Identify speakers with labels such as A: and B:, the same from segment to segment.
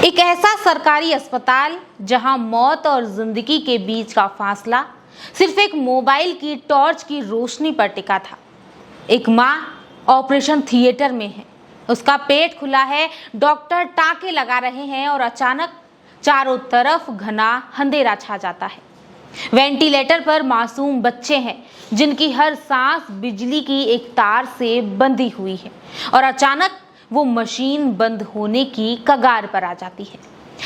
A: एक ऐसा सरकारी अस्पताल जहां मौत और जिंदगी के बीच का फासला सिर्फ एक मोबाइल की टॉर्च की रोशनी पर टिका था। एक माँ ऑपरेशन थिएटर में है, उसका पेट खुला है, डॉक्टर टाँके लगा रहे हैं और अचानक चारों तरफ घना अंधेरा छा जाता है। वेंटिलेटर पर मासूम बच्चे हैं जिनकी हर सांस बिजली की एक तार से बंधी हुई है और अचानक वो मशीन बंद होने की कगार पर आ जाती है।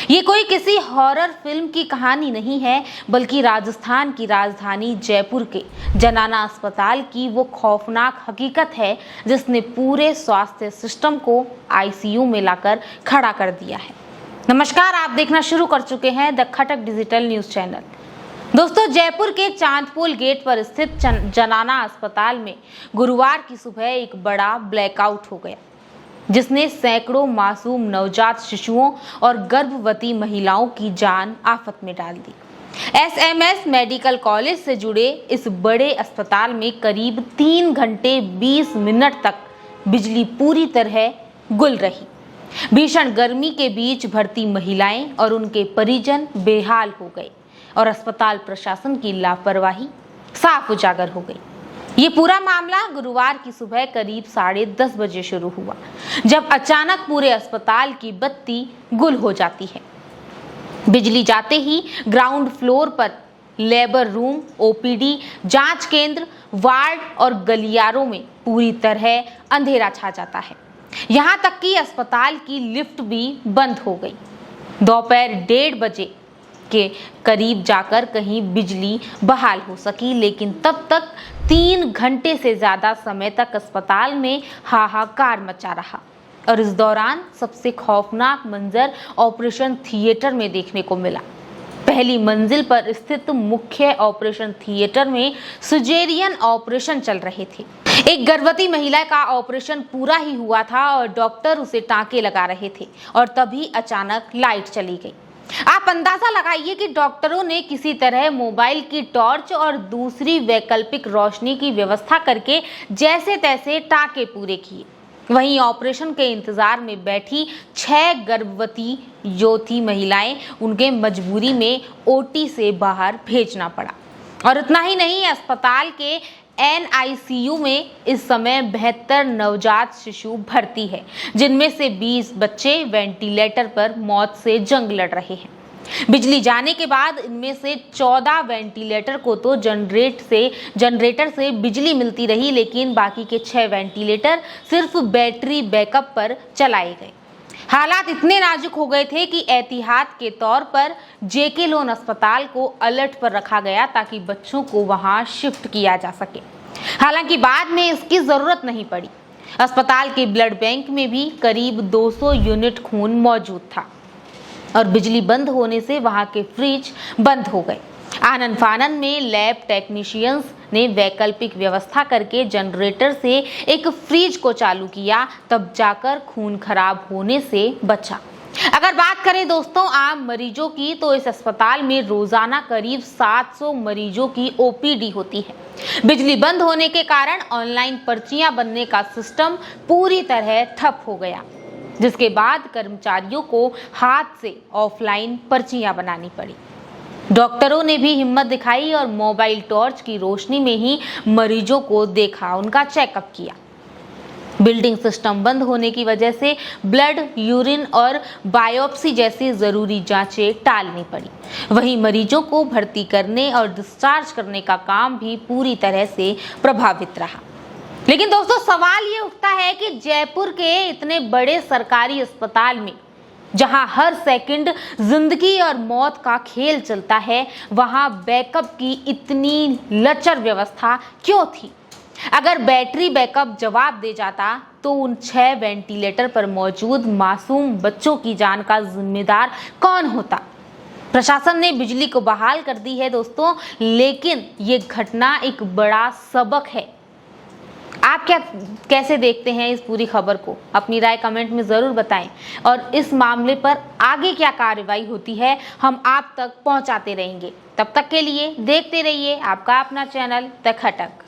A: ये कोई किसी हॉरर फिल्म की कहानी नहीं है, बल्कि राजस्थान की राजधानी जयपुर के जनाना अस्पताल की वो खौफनाक हकीकत है जिसने पूरे स्वास्थ्य सिस्टम को आईसीयू में लाकर खड़ा कर दिया है। नमस्कार, आप देखना शुरू कर चुके हैं the Khatak digital news channel. दोस्तों, जयपुर के चांदपोल गेट पर स्थित जनाना अस्पताल में गुरुवार की सुबह एक बड़ा ब्लैकआउट हो गया जिसने सैकड़ों मासूम नवजात शिशुओं और गर्भवती महिलाओं की जान आफत में डाल दी। एसएमएस मेडिकल कॉलेज से जुड़े इस बड़े अस्पताल में करीब 3 घंटे 20 मिनट तक बिजली पूरी तरह गुल रही। भीषण गर्मी के बीच भर्ती महिलाएं और उनके परिजन बेहाल हो गए और अस्पताल प्रशासन की लापरवाही साफ उजागर हो गई। ये पूरा मामला गुरुवार की सुबह करीब 10:30 बजे शुरू हुआ, जब अचानक पूरे अस्पताल की बत्ती गुल हो जाती है। बिजली जाते ही ग्राउंड फ्लोर पर लेबर रूम, ओपीडी, जांच केंद्र, वार्ड और गलियारों में पूरी तरह अंधेरा छा जाता है। यहाँ तक कि अस्पताल की लिफ्ट भी बंद हो गई। दोपहर 1:30 बजे के करीब जाकर कहीं बिजली बहाल हो सकी, लेकिन तब तक 3 घंटे से ज्यादा समय तक अस्पताल में हाहाकार मचा रहा। और इस दौरान सबसे खौफनाक मंजर ऑपरेशन थिएटर में देखने को मिला। पहली मंजिल पर स्थित मुख्य ऑपरेशन थिएटर में सिजेरियन ऑपरेशन चल रहे थे। एक गर्भवती महिला का ऑपरेशन पूरा ही हुआ था और डॉक्टर उसे टाँके लगा रहे थे और तभी अचानक लाइट चली गई। आप अंदाजा लगाइए कि डॉक्टरों ने किसी तरह मोबाइल की टॉर्च और दूसरी वैकल्पिक रोशनी की व्यवस्था करके जैसे तैसे टाँके पूरे किए। वहीं ऑपरेशन के इंतजार में बैठी 6 गर्भवती युवती महिलाएं उनके मजबूरी में ओटी से बाहर भेजना पड़ा। और इतना ही नहीं, अस्पताल के एनआईसीयू में इस समय 72 नवजात शिशु भर्ती है, जिनमें से 20 बच्चे वेंटिलेटर पर मौत से जंग लड़ रहे हैं। बिजली जाने के बाद इनमें से 14 वेंटिलेटर को तो जनरेटर से बिजली मिलती रही, लेकिन बाकी के 6 वेंटिलेटर सिर्फ बैटरी बैकअप पर चलाए गए। हालात इतने नाजुक हो गए थे कि एहतियात के तौर पर जेके लोन अस्पताल को अलर्ट पर रखा गया ताकि बच्चों को वहां शिफ्ट किया जा सके। हालांकि बाद में इसकी जरूरत नहीं पड़ी। अस्पताल के ब्लड बैंक में भी करीब 200 यूनिट खून मौजूद था और बिजली बंद होने से वहां के फ्रिज बंद हो गए। आनन फानन में लैब टेक्नीशियंस ने वैकल्पिक व्यवस्था करके जनरेटर से एक फ्रिज को चालू किया, तब जाकर खून खराब होने से बचा। अगर बात करें दोस्तों आम मरीजों की, तो इस अस्पताल में रोजाना करीब 700 मरीजों की ओपीडी होती है। बिजली बंद होने के कारण ऑनलाइन पर्चियां बनने का सिस्टम पूरी तरह ठप हो गया, जिसके बाद कर्मचारियों को हाथ से ऑफलाइन पर्चियां बनानी पड़ी। डॉक्टरों ने भी हिम्मत दिखाई और मोबाइल टॉर्च की रोशनी में ही मरीजों को देखा, उनका चेकअप किया। बिल्डिंग सिस्टम बंद होने की वजह से ब्लड, यूरिन और बायोप्सी जैसी जरूरी जांचें टालनी पड़ी। वहीं मरीजों को भर्ती करने और डिस्चार्ज करने का काम भी पूरी तरह से प्रभावित रहा। लेकिन दोस्तों, सवाल ये उठता है कि जयपुर के इतने बड़े सरकारी अस्पताल में, जहां हर सेकंड जिंदगी और मौत का खेल चलता है, वहां बैकअप की इतनी लचर व्यवस्था क्यों थी? अगर बैटरी बैकअप जवाब दे जाता तो उन 6 वेंटिलेटर पर मौजूद मासूम बच्चों की जान का जिम्मेदार कौन होता? प्रशासन ने बिजली को बहाल कर दी है दोस्तों, लेकिन ये घटना एक बड़ा सबक है। आप कैसे देखते हैं इस पूरी खबर को? अपनी राय कमेंट में जरूर बताएं और इस मामले पर आगे क्या कार्रवाई होती है हम आप तक पहुंचाते रहेंगे। तब तक के लिए देखते रहिए आपका अपना चैनल द खटक।